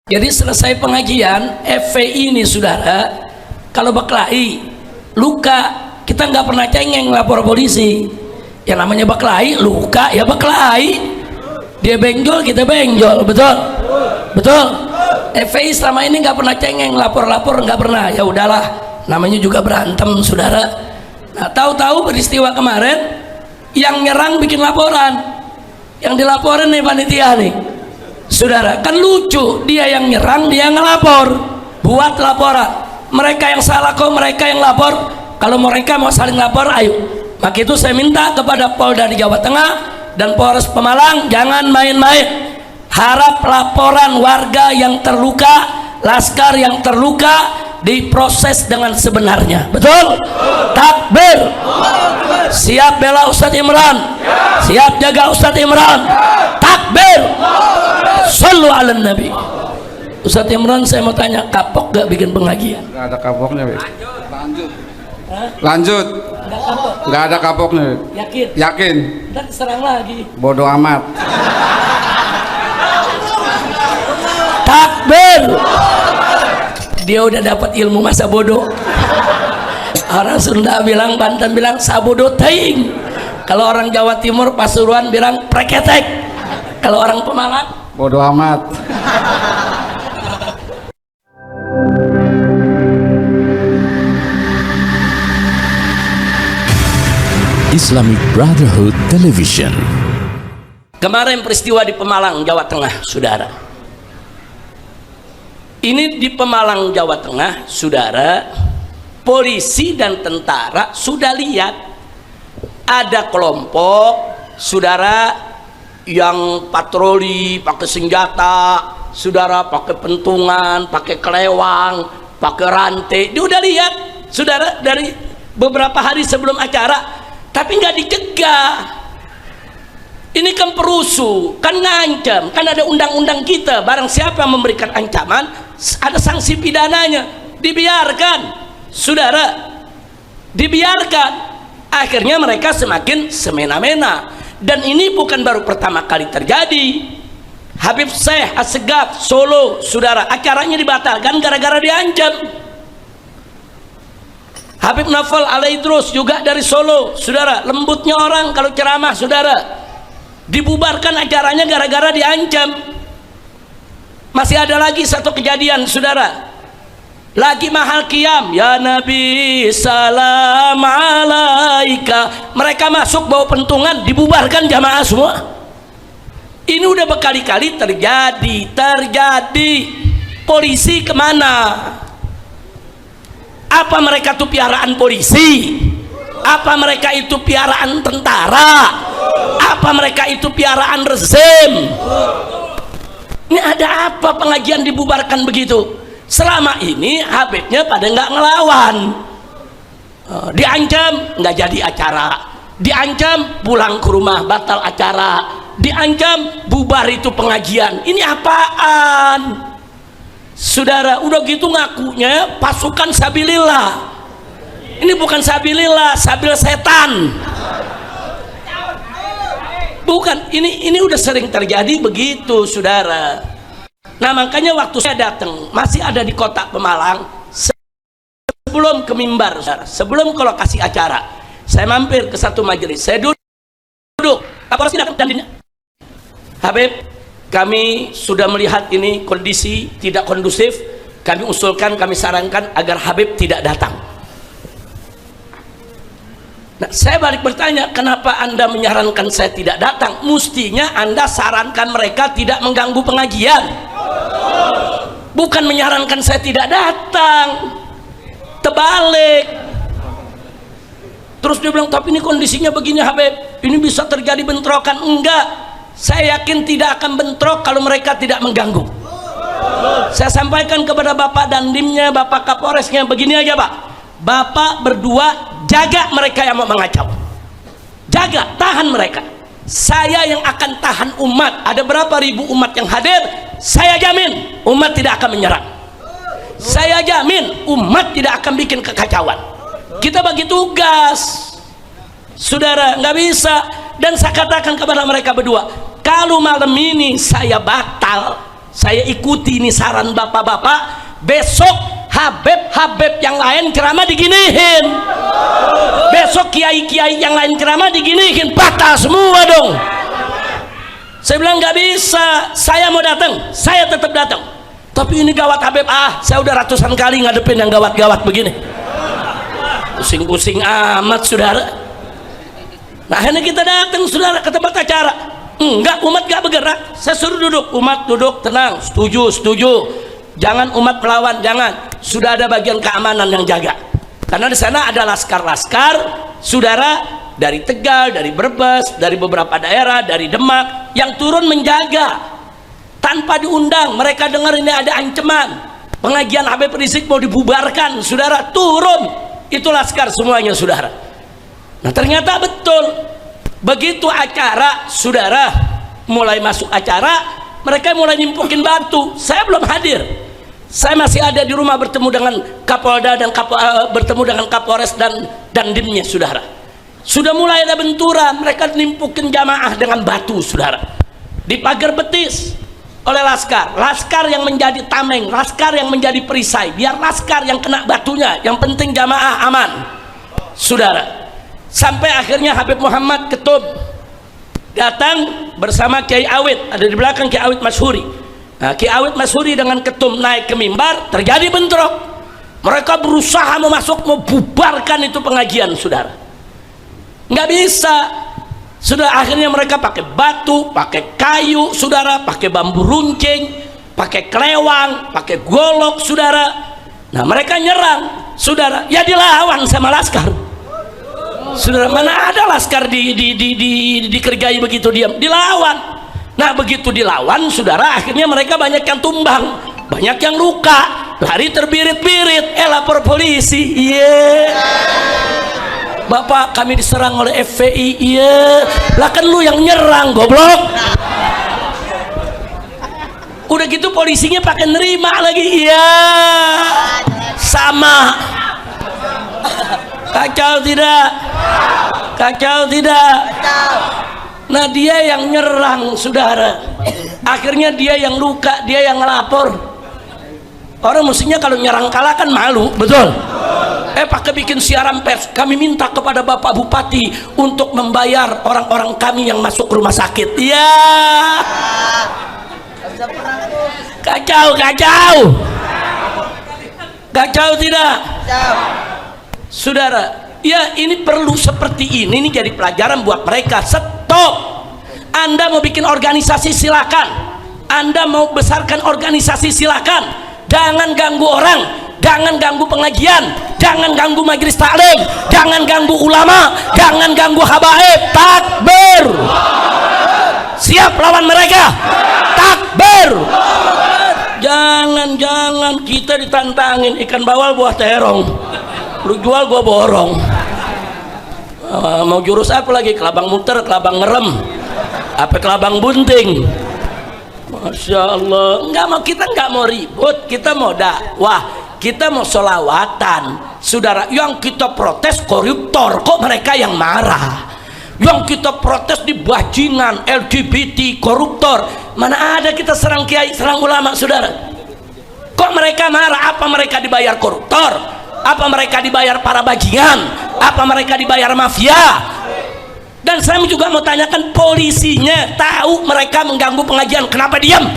Jadi selesai pengajian FPI ini saudara, kalau berkelahi luka kita nggak pernah cengeng lapor polisi. Yang namanya berkelahi luka ya berkelahi, dia benjol kita benjol, betul betul. FPI selama ini nggak pernah cengeng lapor nggak pernah, ya udahlah namanya juga berantem saudara. Nah tahu-tahu peristiwa kemarin yang nyerang bikin laporan, yang dilaporin nih panitia nih saudara, kan lucu, dia yang nyerang dia ngelapor, buat laporan. Mereka yang salah kok mereka yang lapor. Kalau mereka mau saling lapor ayo. Maka itu saya minta kepada Polda di Jawa Tengah dan Polres Pemalang jangan main-main. Harap laporan warga yang terluka, laskar yang terluka diproses dengan sebenarnya. Betul? Takbir. Siap bela Ustadz Imran, siap jaga Ustadz Imran. Takbir. Sallu ala Nabi. Ustadz Imran, saya mau tanya, kapok gak bikin pengajian? Gak ada kapoknya, lanjut. Gak ada kapoknya. Yakin? Yakin. Dan serang lagi. Bodoh amat. Takbir. Dia udah dapat ilmu masa bodoh. Orang Sunda bilang, Banten bilang sabodo teing. Kalau orang Jawa Timur Pasuruan bilang preketek. Kalau orang Pemalang bodoh amat. Islamic Brotherhood Television. Kemarin peristiwa di Pemalang, Jawa Tengah, saudara. Ini di Pemalang, Jawa Tengah, saudara. Polisi dan tentara sudah lihat ada kelompok, saudara, yang patroli pakai senjata, saudara, pakai pentungan, pakai kelewang, pakai rantai. Dia udah lihat, saudara, dari beberapa hari sebelum acara. Tapi nggak dicegah. Ini kan perusuh, kan ngancam, kan ada undang-undang kita. Barang siapa yang memberikan ancaman, ada sanksi pidananya. Dibiarkan, saudara, dibiarkan. Akhirnya mereka semakin semena-mena. Dan ini bukan baru pertama kali terjadi. Habib Syekh Assegaf Solo, saudara, acaranya dibatalkan gara-gara diancam. Habib Naufal Alaidrus juga dari Solo, saudara, lembutnya orang kalau ceramah, saudara, dibubarkan acaranya gara-gara diancam. Masih ada lagi satu kejadian, saudara, lagi mahal qiyam, ya Nabi salam alaika, mereka masuk bawa pentungan, dibubarkan jamaah semua. Ini udah berkali-kali terjadi. Polisi kemana? Apa mereka itu piaraan polisi? Apa mereka itu piaraan tentara? Apa mereka itu piaraan rezim? Ini ada apa pengajian dibubarkan begitu? Selama ini Habibnya pada nggak ngelawan. Diancam nggak jadi acara, diancam pulang ke rumah batal acara, diancam bubar itu pengajian. Ini apaan? Saudara, udah gitu ngakunya pasukan sabilillah. Ini bukan sabilillah, sabil setan. Bukan, ini udah sering terjadi begitu, saudara. Nah, makanya waktu saya datang, masih ada di kota Pemalang, sebelum ke mimbar, saudara, sebelum ke lokasi acara, saya mampir ke satu majelis. Saya duduk, Kapolres datang dan Habib, kami sudah melihat ini kondisi tidak kondusif. Kami usulkan, kami sarankan agar Habib tidak datang. Nah, saya balik bertanya, kenapa Anda menyarankan saya tidak datang? Mestinya Anda sarankan mereka tidak mengganggu pengajian. Bukan menyarankan saya tidak datang. Terbalik. Terus dia bilang, tapi ini kondisinya begini Habib, ini bisa terjadi bentrokan. Enggak. Saya yakin tidak akan bentrok kalau mereka tidak mengganggu. Saya sampaikan kepada Bapak Dandimnya, Bapak Kapolresnya, begini aja Pak, Bapak berdua jaga mereka yang mau mengacau, jaga, tahan mereka. Saya yang akan tahan umat. Ada berapa ribu umat yang hadir, saya jamin umat tidak akan menyerang. Saya jamin umat tidak akan bikin kekacauan. Kita bagi tugas, saudara, nggak bisa. Dan saya katakan kepada mereka berdua, kalau malam ini saya batal, saya ikuti ini saran bapak-bapak, besok Habib yang lain ceramah diginihin, besok kiai-kiai yang lain ceramah diginihin, patah semua dong. Saya bilang nggak bisa, saya mau datang, saya tetap datang. Tapi ini gawat Habib, saya udah ratusan kali ngadepin yang gawat-gawat begini, pusing-pusing amat saudara. Nah akhirnya kita datang saudara ke tempat acara, enggak, umat gak bergerak. Saya suruh duduk, umat duduk tenang, setuju, jangan umat melawan, jangan. Sudah ada bagian keamanan yang jaga, karena di sana ada laskar-laskar saudara, dari Tegal, dari Brebes, dari beberapa daerah, dari Demak yang turun menjaga tanpa diundang. Mereka dengar ini ada ancaman pengajian Habib Rizik mau dibubarkan, saudara, turun, itu laskar semuanya saudara. Nah ternyata betul, begitu acara saudara mulai masuk acara, mereka mulai nimpukin batu. Saya belum hadir, saya masih ada di rumah bertemu dengan Kapolda dan bertemu dengan Kapolres dan Dimnya saudara. Sudah mulai ada benturan, mereka nimpukin jamaah dengan batu saudara, di pagar betis oleh laskar yang menjadi tameng, laskar yang menjadi perisai, biar laskar yang kena batunya, yang penting jamaah aman saudara. Sampai akhirnya Habib Muhammad Ketub datang bersama Kiai Awit, ada di belakang Kiai Awit Masyhuri. Nah, Kiai Awit Masyhuri dengan Ketum naik ke mimbar, terjadi bentrok. Mereka berusaha mau bubarkan itu pengajian saudara, nggak bisa. Sudah akhirnya mereka pakai batu, pakai kayu saudara, pakai bambu runcing, pakai kelewang, pakai golok saudara. Nah mereka nyerang saudara, ya dilawan sama laskar saudara. Mana ada laskar dikerjai begitu diam, dilawan. Nah begitu dilawan saudara, akhirnya mereka banyak yang tumbang, banyak yang luka, lari terbirit-birit, lapor polisi. Bapak, kami diserang oleh FPI. Iya lah, kan lu yang nyerang goblok. Udah gitu polisinya pakai nerima lagi. Iya sama. Kacau tidak? Kacau tidak? Nah dia yang nyerang saudara, akhirnya dia yang luka, dia yang ngelapor. Orang mestinya kalau nyerang kalah kan malu, betul? Pakai bikin siaran pers, kami minta kepada Bapak Bupati untuk membayar orang-orang kami yang masuk rumah sakit. Ya kacau tidak saudara? Ya ini perlu seperti ini jadi pelajaran buat mereka. Stop. Anda mau bikin organisasi silakan, Anda mau besarkan organisasi silakan, jangan ganggu orang, jangan ganggu pengajian, jangan ganggu majelis taklim, jangan ganggu ulama, jangan ganggu habaib. Takbir. Siap lawan mereka. Takbir. Jangan kita ditantangin ikan bawal buah terong, lu jual gua borong. Mau jurus apa lagi? Kelabang muter, kelabang ngerem, apa kelabang bunting. Masya Allah. Kita nggak mau ribut, kita mau dakwah, kita mau solawatan saudara. Yang kita protes koruptor, kok mereka yang marah? Yang kita protes di bajingan, LGBT, koruptor. Mana ada kita serang kiai, serang ulama saudara? Kok mereka marah? Apa mereka dibayar koruptor? Apa mereka dibayar para bajingan? Apa mereka dibayar mafia? Dan saya juga mau tanyakan, polisinya tahu mereka mengganggu pengajian, kenapa diam?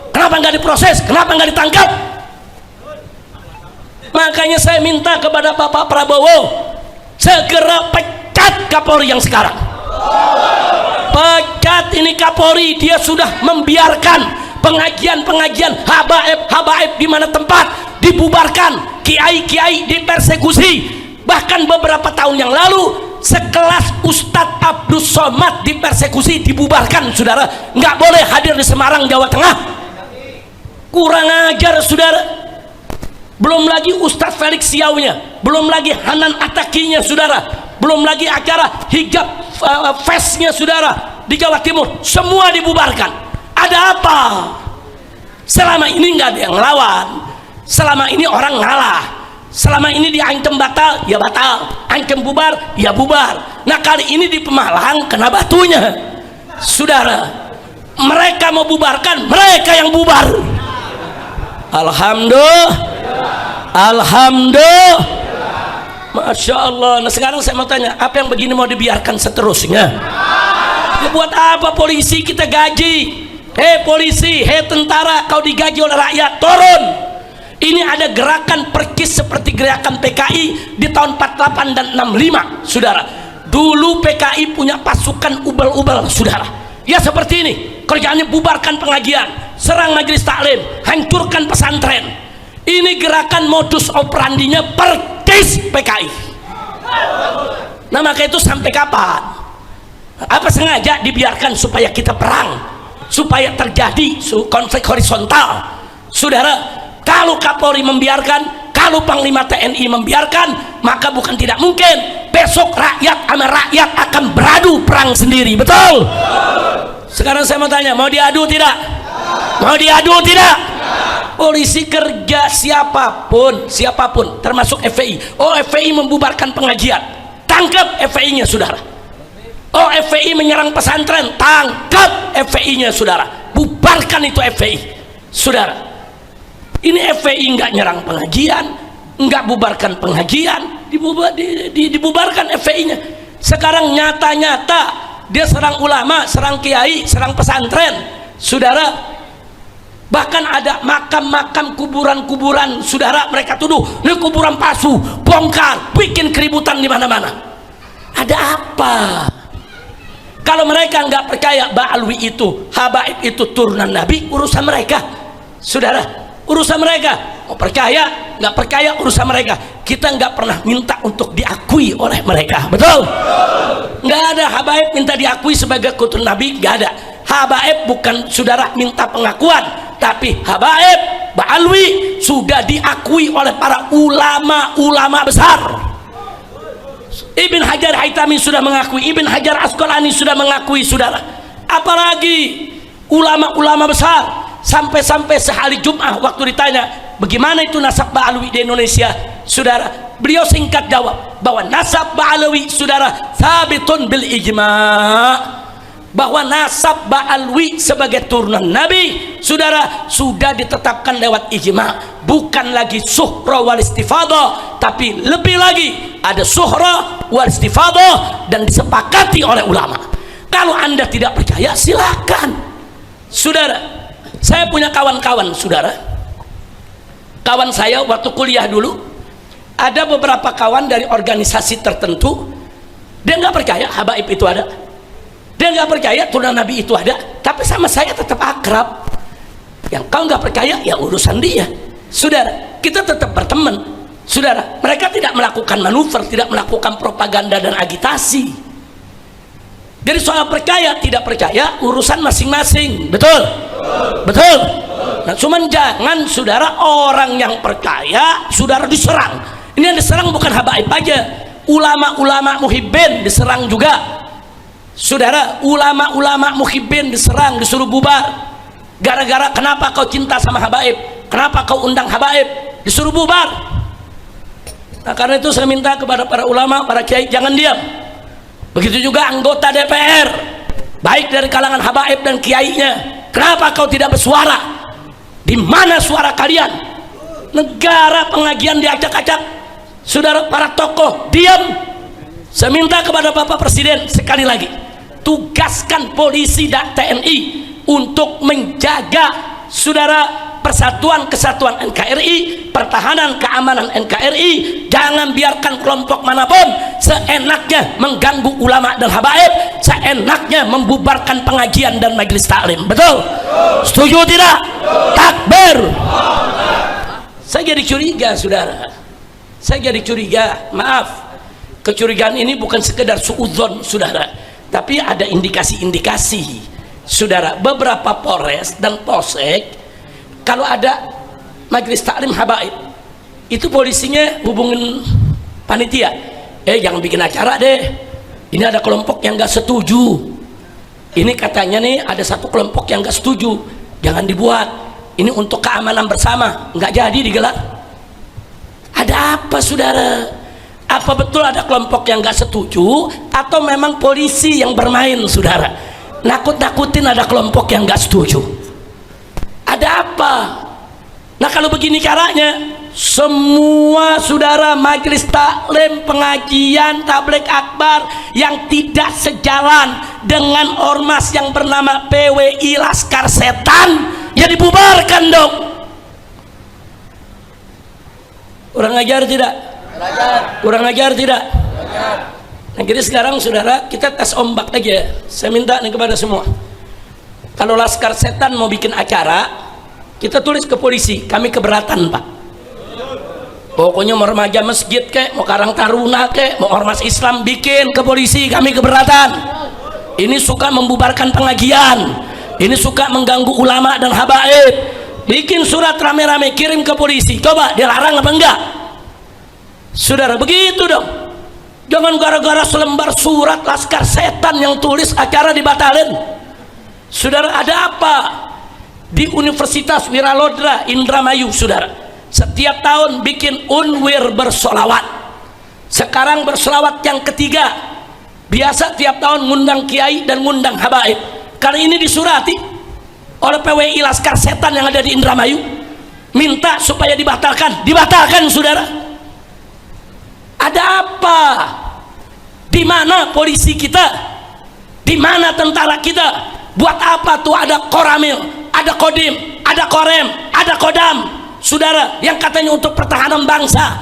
Kenapa nggak diproses? Kenapa nggak ditangkap? Makanya saya minta kepada Bapak Prabowo segera pecat Kapolri yang sekarang. Pecat ini Kapolri, dia sudah membiarkan pengajian habaib di mana tempat dibubarkan, kiai dipersekusi. Bahkan beberapa tahun yang lalu sekelas Ustadz Abdus Somad dipersekusi, dibubarkan saudara, nggak boleh hadir di Semarang, Jawa Tengah. Kurang ajar saudara. Belum lagi Ustadz Felix Siaunya, belum lagi Hanan Atakinya saudara, belum lagi acara hijab festnya saudara di Jawa Timur, semua dibubarkan. Ada apa? Selama ini nggak ada yang ngelawan, selama ini orang ngalah, selama ini diancam batal, ya batal, ancam bubar, ya bubar. Nah kali ini di Pemalang kena batunya saudara. mereka mau bubarkan, mereka yang bubar. Alhamdulillah, alhamdulillah, masya Allah. Nah sekarang saya mau tanya, apa yang begini mau dibiarkan seterusnya? Ya buat apa polisi kita gaji? Hei polisi, hei tentara, kau digaji oleh rakyat, turun. Ini ada gerakan perkis seperti gerakan PKI di tahun 48 dan 65, saudara. Dulu PKI punya pasukan ubel-ubel, saudara. Ya seperti ini, kerjaannya bubarkan pengajian, serang majelis taklim, hancurkan pesantren. Ini gerakan modus operandinya perkis PKI. Nah maka itu sampai kapan? Apa sengaja dibiarkan supaya kita perang, supaya terjadi konflik horizontal, saudara? Kalau Kapolri membiarkan, kalau Panglima TNI membiarkan, maka bukan tidak mungkin besok rakyat sama rakyat akan beradu perang sendiri, betul? Sekarang saya mau tanya, mau diadu tidak? Mau diadu tidak? Polisi kerja siapapun, termasuk FPI. Oh FPI membubarkan pengajian, tangkap FPI-nya, saudara. Oh FPI menyerang pesantren, tangkap FPI-nya, saudara. Bubarkan itu FPI, saudara. Ini FPI nggak nyerang pengajian, nggak bubarkan pengajian, dibubarkan FPI-nya. Sekarang nyata-nyata dia serang ulama, serang kiai, serang pesantren, saudara. Bahkan ada makam-makam, kuburan-kuburan, saudara, mereka tuduh ini kuburan palsu, bongkar, bikin keributan di mana-mana. Ada apa? Kalau mereka nggak percaya Ba'alwi itu, Habaib itu turunan Nabi, urusan mereka, saudara. Urusan mereka, mau percaya nggak percaya urusan mereka. Kita nggak pernah minta untuk diakui oleh mereka, betul? Nggak ada Habaib minta diakui sebagai keturunan Nabi, nggak ada. Habaib bukan, saudara, minta pengakuan, tapi Habaib Ba'alwi sudah diakui oleh para ulama-ulama besar. Ibn Hajar Haytami sudah mengakui, Ibn Hajar Asqalani sudah mengakui, saudara. Apalagi ulama-ulama besar. Sampai-sampai sehari Jum'ah waktu ditanya bagaimana itu nasab Ba'alwi di Indonesia, saudara, beliau singkat jawab bahwa nasab Ba'alwi, saudara, sabitun bil ijma', bahwa nasab Ba'alwi sebagai turunan Nabi, saudara, sudah ditetapkan lewat ijma', bukan lagi suhra wal istifadah, tapi lebih lagi ada suhra wal istifadah dan disepakati oleh ulama. Kalau Anda tidak percaya silakan, saudara. Saya punya kawan-kawan, saudara. Kawan saya waktu kuliah dulu, ada beberapa kawan dari organisasi tertentu, dia nggak percaya Habaib itu ada, dia nggak percaya turunan Nabi itu ada, tapi sama saya tetap akrab. Yang kau nggak percaya ya urusan dia, saudara. Kita tetap berteman, saudara. Mereka tidak melakukan manuver, tidak melakukan propaganda dan agitasi. Jadi soal percaya tidak percaya urusan masing-masing, betul? Betul. Nah, cuman jangan, saudara, orang yang percaya saudara diserang. Ini yang diserang bukan Habaib aja, ulama-ulama muhibbin diserang juga, saudara. Ulama-ulama muhibbin diserang, disuruh bubar. Gara-gara kenapa kau cinta sama Habaib, kenapa kau undang Habaib, disuruh bubar. Nah karena itu saya minta kepada para ulama, para kiai, jangan diam. Begitu juga anggota DPR, baik dari kalangan Habaib dan kiainya, kenapa kau tidak bersuara? Di mana suara kalian? Negara pengajian diacak-acak, saudara, para tokoh diam. Saya minta kepada Bapak Presiden sekali lagi, tugaskan polisi dan TNI untuk menjaga, saudara, persatuan kesatuan NKRI, pertahanan keamanan NKRI. Jangan biarkan kelompok manapun seenaknya mengganggu ulama dan habaib, seenaknya membubarkan pengajian dan majelis taklim. Betul? Setuju tidak? Takbir. Saya jadi curiga, saudara. Saya jadi curiga. Maaf, kecurigaan ini bukan sekedar suudzon, saudara, tapi ada indikasi-indikasi, saudara. Beberapa Polres dan Polsek, kalau ada majelis taklim habaib, itu polisinya hubungin panitia, jangan bikin acara deh, ini ada kelompok yang gak setuju, ini katanya nih ada satu kelompok yang gak setuju, jangan dibuat, ini untuk keamanan bersama, nggak jadi digelar. Ada apa, saudara? Apa betul ada kelompok yang gak setuju, atau memang polisi yang bermain, saudara? nakut-nakutin ada kelompok yang nggak setuju. Ada apa? Nah kalau begini caranya, semua saudara majelis taklim, pengajian, tabligh akbar yang tidak sejalan dengan ormas yang bernama PWI Laskar Setan, ya dibubarkan dong. Kurang ajar tidak? Kurang ajar tidak? Nah, jadi sekarang saudara kita tes ombak aja. Saya minta nih kepada semua, kalau Laskar Setan mau bikin acara, kita tulis ke polisi, kami keberatan Pak. Pokoknya mau remaja masjid kek, mau Karang Taruna kek, mau ormas Islam, bikin ke polisi, kami keberatan. Ini suka membubarkan pengajian, ini suka mengganggu ulama dan habaib. Bikin surat rame-rame, kirim ke polisi. Coba dilarang apa enggak? Saudara, begitu dong. Jangan gara-gara selembar surat Laskar Setan yang tulis acara dibatalin. Saudara, ada apa? Di Universitas Wiralodra Indramayu, saudara, setiap tahun bikin unwir bersolawat. Sekarang bersolawat yang ketiga. Biasa tiap tahun ngundang kiai dan ngundang habaib. Kali ini disurati oleh PWI Laskar Setan yang ada di Indramayu, minta supaya dibatalkan. Dibatalkan, saudara. Ada apa? Di mana polisi kita? Di mana tentara kita? Buat apa tuh ada koramil, ada kodim, ada korem, ada kodam, saudara, yang katanya untuk pertahanan bangsa?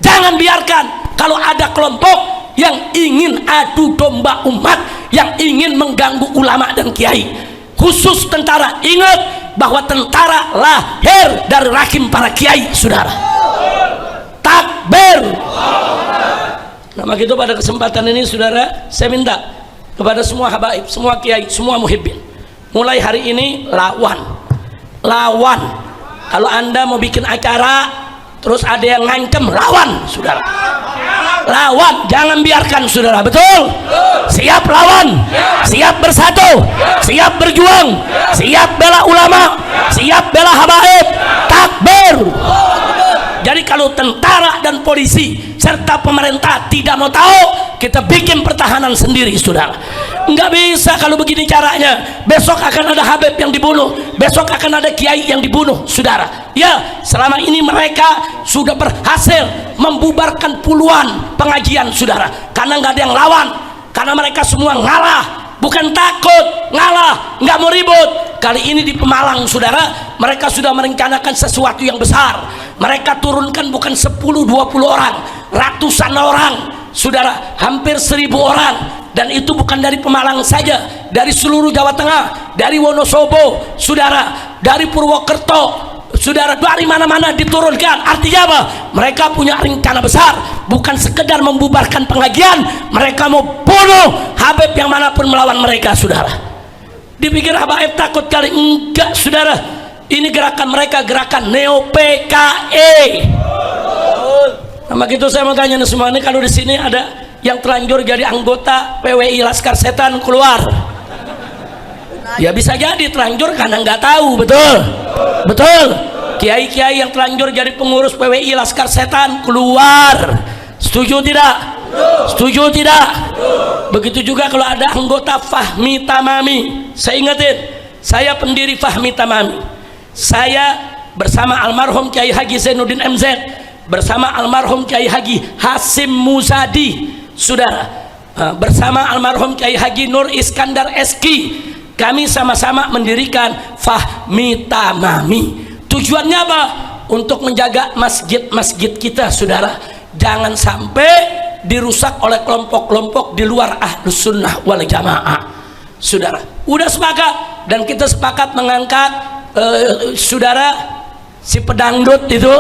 Jangan biarkan kalau ada kelompok yang ingin adu domba umat, yang ingin mengganggu ulama dan kiai, khusus tentara. Ingat bahwa tentara lahir dari rahim para kiai, saudara. Takbir. Nah, begitu pada kesempatan ini, saudara, saya minta kepada semua habaib, semua kiai, semua muhibbin, mulai hari ini lawan. Kalau Anda mau bikin acara terus ada yang ngancem, lawan, saudara. Lawan, jangan biarkan, saudara. Betul? Siap lawan, siap bersatu, siap berjuang, siap bela ulama, siap bela habaib. Takbir. Jadi kalau tentara dan polisi serta pemerintah tidak mau tahu, kita bikin pertahanan sendiri, saudara. Nggak bisa kalau begini caranya. Besok akan ada habib yang dibunuh, besok akan ada kiai yang dibunuh, saudara. Ya, selama ini mereka sudah berhasil membubarkan puluhan pengajian, saudara, karena nggak ada yang lawan, karena mereka semua ngalah. Bukan takut, ngalah, nggak mau ribut. Kali ini di Pemalang, saudara, mereka sudah merencanakan sesuatu yang besar. Mereka turunkan bukan 10-20 orang, ratusan orang, saudara, hampir 1000 orang. Dan itu bukan dari Pemalang saja, dari seluruh Jawa Tengah, dari Wonosobo, saudara, dari Purwokerto, saudara, dari mana-mana diturunkan. Artinya apa? Mereka punya rencana besar, bukan sekedar membubarkan pengajian, mereka mau bunuh habib yang manapun melawan mereka, saudara. Dipikir habaib takut kali? Enggak, saudara. Ini gerakan mereka, gerakan Neo PKE. Nah, begitu saya mau tanya semua ini, kalau di sini ada yang terlanjur jadi anggota PWI Laskar Setan, keluar. Ya bisa jadi terlanjur karena nggak tahu, betul? Betul. Kiai-kiai yang terlanjur jadi pengurus PWI Laskar Setan, keluar. Setuju tidak? Setuju tidak? Begitu juga kalau ada anggota Fahmi Tamami. Saya ingetin, saya pendiri Fahmi Tamami. Saya bersama almarhum Kiai Haji Zainuddin MZ, bersama almarhum Kiai Haji Hasim Muzadi, saudara, bersama almarhum Kiai Haji Nur Iskandar Eski, kami sama-sama mendirikan Fahmi Tamami. Tujuannya apa? Untuk menjaga masjid-masjid kita, saudara, jangan sampai dirusak oleh kelompok-kelompok di luar Ahlus Sunnah wal Jamaah, saudara. Udah sepakat, dan kita sepakat mengangkat saudara, si pedangdut itu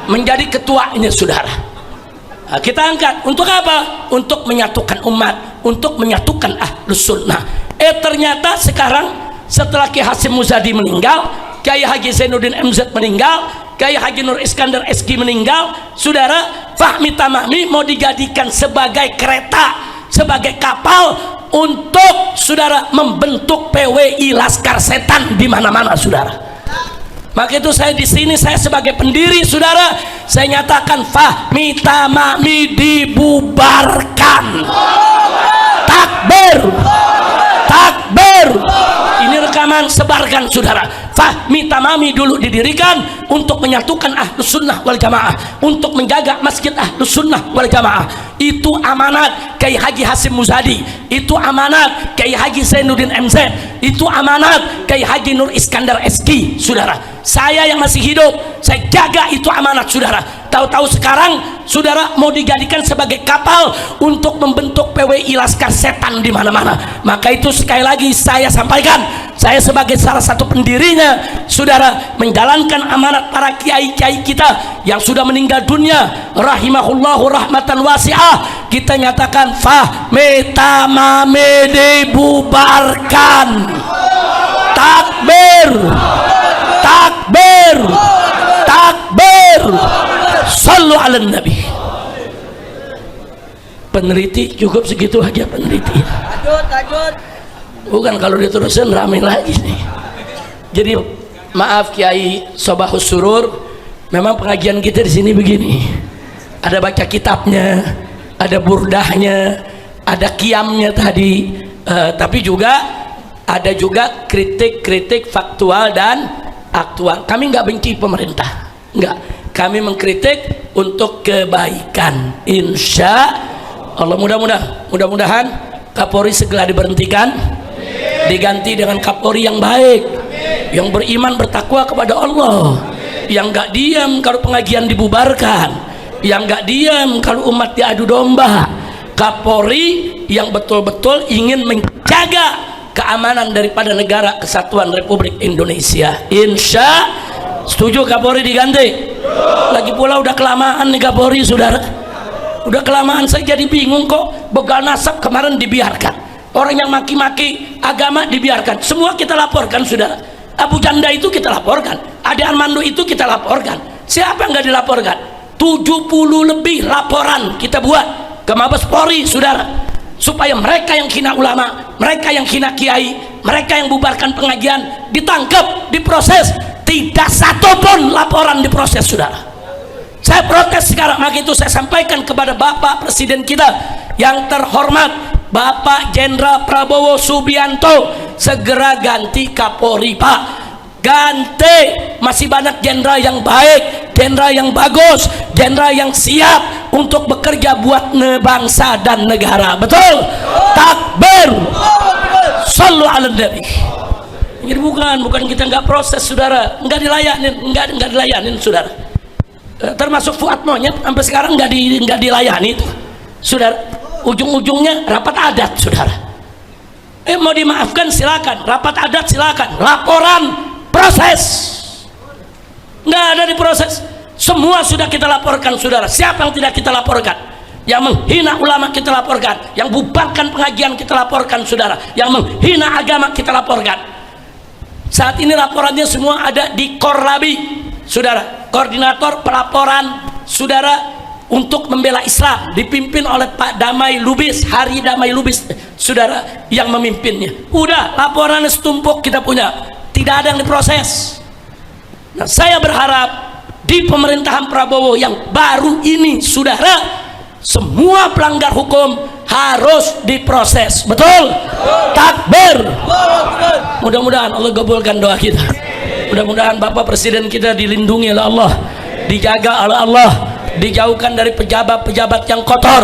menjadi ketuanya, saudara. Nah, kita angkat untuk apa? Untuk menyatukan umat, untuk menyatukan Ahlus Sunnah. Ternyata sekarang setelah Kiai Hasim Muzadi meninggal, Kiai Haji Zainuddin MZ meninggal, Kiai Haji Nur Iskandar Eski meninggal, saudara, Fahmi Tamami mau dijadikan sebagai kereta, sebagai kapal untuk, saudara, membentuk PWI Laskar Setan di mana-mana, saudara. Maka itu saya di sini, saya sebagai pendiri, saudara, saya nyatakan Fahmi Tamami dibubarkan. Takbir. Takbir. Takbir. Ini rekaman, sebarkan saudara. Fahmi Tamami dulu didirikan untuk menyatukan Ahlus Sunnah wal Jamaah, untuk menjaga Masjid Ahlus Sunnah wal Jamaah. Itu amanat Kiai Haji Hasyim Muzadi, itu amanat Kiai Haji Zainuddin MZ, itu amanat Kiai Haji Nur Iskandar SK. Saudara, saya yang masih hidup, saya jaga itu amanat saudara. Tahu-tahu sekarang saudara mau dijadikan sebagai kapal untuk membentuk PWI Laskar Setan di mana-mana. Maka itu sekali lagi saya sampaikan, saya sebagai salah satu pendirinya saudara, menjalankan amanat para kiai-kiai kita yang sudah meninggal dunia rahimahullahu rahmatan wasi'ah. Kita nyatakan Fahmi Tamami dibubarkan. Takbir, takbir, takbir. Sallu ala Nabi. Peneliti cukup segitu aja peneliti. Lanjut. Bukan kalau diterusin ramai lagi nih. Jadi maaf Kiai Sobahus Surur, memang pengajian kita di sini begini. Ada baca kitabnya, ada burdahnya, ada qiyamnya tadi, tapi juga ada juga kritik-kritik faktual dan aktual. Kami nggak benci pemerintah, nggak. Kami mengkritik untuk kebaikan. Insya Allah, mudah-mudahan Kapolri segera diberhentikan, diganti dengan Kapolri yang baik, yang beriman bertakwa kepada Allah, yang nggak diam kalau pengajian dibubarkan, yang nggak diam kalau umat diadu domba. Kapolri yang betul-betul ingin menjaga keamanan daripada negara kesatuan Republik Indonesia. Insya setuju Kapolri diganti. Lagi pula udah kelamaan nih Kapolri saudara, udah kelamaan. Saya jadi bingung kok begal nasab kemarin dibiarkan, orang yang maki-maki agama dibiarkan, semua kita laporkan saudara. Abu Janda itu kita laporkan, Ade Armando itu kita laporkan. Siapa yang nggak dilaporkan? 70 lebih laporan kita buat ke Mabes Polri saudara, supaya mereka yang hina ulama, mereka yang hina kiai, mereka yang bubarkan pengajian ditangkap, diproses. Tidak satu pun laporan diproses saudara. Saya protes sekarang. Maka itu saya sampaikan kepada Bapak Presiden kita yang terhormat Bapak Jenderal Prabowo Subianto, segera ganti Kapolri Pak, ganti. Masih banyak jenderal yang baik, jenderal yang bagus, jenderal yang siap untuk bekerja buat bangsa dan negara. Betul? Takbir. Sallu ala Nabi. Jadi bukan kita nggak proses saudara, nggak dilayanin saudara. Termasuk Fuad Monyet sampai sekarang nggak dilayani itu saudara. Ujung-ujungnya rapat adat saudara. Mau dimaafkan silakan, rapat adat silakan, laporan proses nggak ada diproses. Semua sudah kita laporkan saudara. Siapa yang tidak kita laporkan? Yang menghina ulama kita laporkan, yang bubarkan pengajian kita laporkan saudara, yang menghina agama kita laporkan. Saat ini laporannya semua ada di Korlabi saudara, koordinator pelaporan saudara untuk membela Islam, dipimpin oleh Pak Damai Lubis, Hari Damai Lubis saudara yang memimpinnya. Udah laporannya setumpuk kita punya, tidak ada yang diproses. Nah, saya berharap di pemerintahan Prabowo yang baru ini saudara, semua pelanggar hukum harus diproses. Betul? Takbir. Mudah-mudahan Allah kabulkan doa kita. Mudah-mudahan Bapak Presiden kita dilindungi oleh Allah, dijaga oleh Allah, dijauhkan dari pejabat-pejabat yang kotor,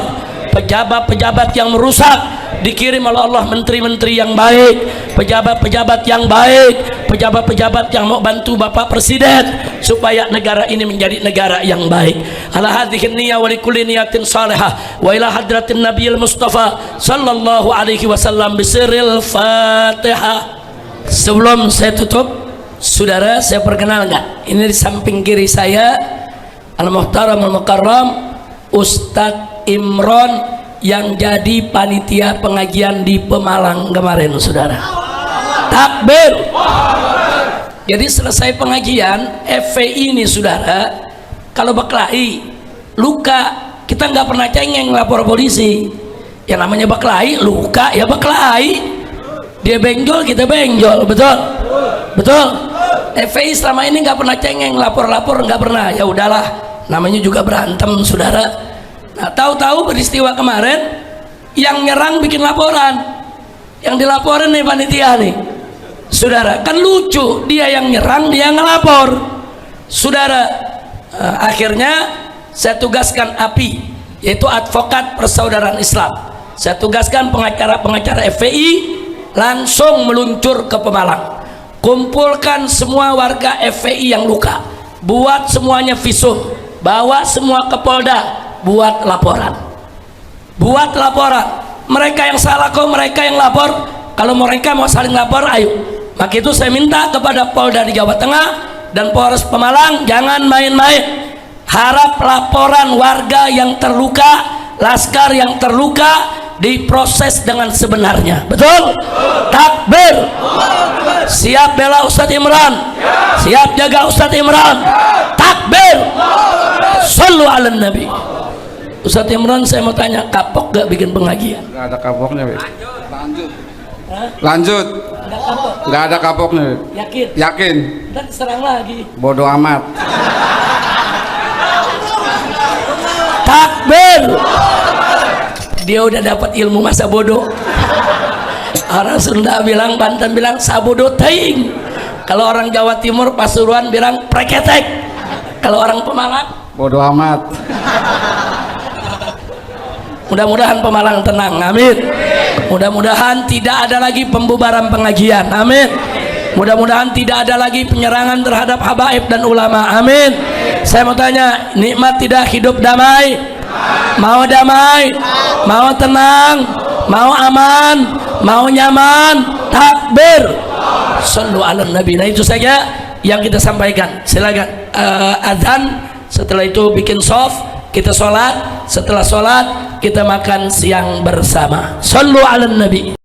pejabat-pejabat yang merusak, dikirim oleh Allah menteri-menteri yang baik, pejabat-pejabat yang baik, pejabat-pejabat yang mau bantu Bapak Presiden supaya negara ini menjadi negara yang baik. Ala hadhihi niyya wa likulli niyatin salihah wa ila hadratin nabiyil mustafa sallallahu alaihi wasallam bisirril Fatihah. Sebelum saya tutup saudara, saya perkenalkan, ini di samping kiri saya Al-Muhtaram Al-Mukarram Ustadz Imron yang jadi panitia pengajian di Pemalang kemarin saudara. Takbir. Jadi selesai pengajian FPI ini saudara, kalau berkelahi luka kita nggak pernah cengeng lapor polisi. Yang namanya berkelahi luka ya berkelahi, dia benjol kita benjol. Betul? Betul? FPI selama ini nggak pernah cengeng, lapor-lapor nggak pernah. Ya udahlah, namanya juga berantem saudara. Nah, tahu-tahu peristiwa kemarin yang nyerang bikin laporan, yang dilaporin nih panitia nih saudara, kan lucu, dia yang nyerang, dia yang ngelapor saudara. Akhirnya saya tugaskan API, yaitu Advokat Persaudaraan Islam, saya tugaskan pengacara FPI langsung meluncur ke Pemalang, kumpulkan semua warga FPI yang luka, buat semuanya visum, bawa semua ke Polda, buat laporan. Mereka yang salah kok, mereka yang lapor. Kalau mereka mau saling lapor, ayo. Maka itu saya minta kepada Polda di Jawa Tengah dan Polres Pemalang, jangan main-main. Harap laporan warga yang terluka, laskar yang terluka diproses dengan sebenarnya. Betul? Takbir. Siap bela Ustadz Imran, siap jaga Ustadz Imran. Takbir. Sallu ala Nabi. Ustadz Imran, saya mau tanya, kapok gak bikin pengajian? Nggak ada kapoknya, Wi. Lanjut. Nggak ada kapoknya, Wi. Yakin? Yakin. Dan serang lagi. Bodoh amat. Takbir. Dia udah dapat ilmu masa bodoh. Orang Sunda bilang, Banten bilang sabodo teing. Kalau orang Jawa Timur, Pasuruan bilang preketek. Kalau orang Pemalang, Bodoh amat. mudah-mudahan Pemalang tenang, amin. Mudah-mudahan tidak ada lagi pembubaran pengajian, amin. Mudah-mudahan tidak ada lagi penyerangan terhadap habaib dan ulama, amin. Saya mau tanya, nikmat tidak hidup damai? Mau damai? Mau tenang? Mau aman? Mau nyaman? Takbir. Sallu ala Nabi. Nah, itu saja yang kita sampaikan. Silakan azan, setelah itu bikin soft, kita sholat, setelah sholat kita makan siang bersama. Sallu ala Nabi.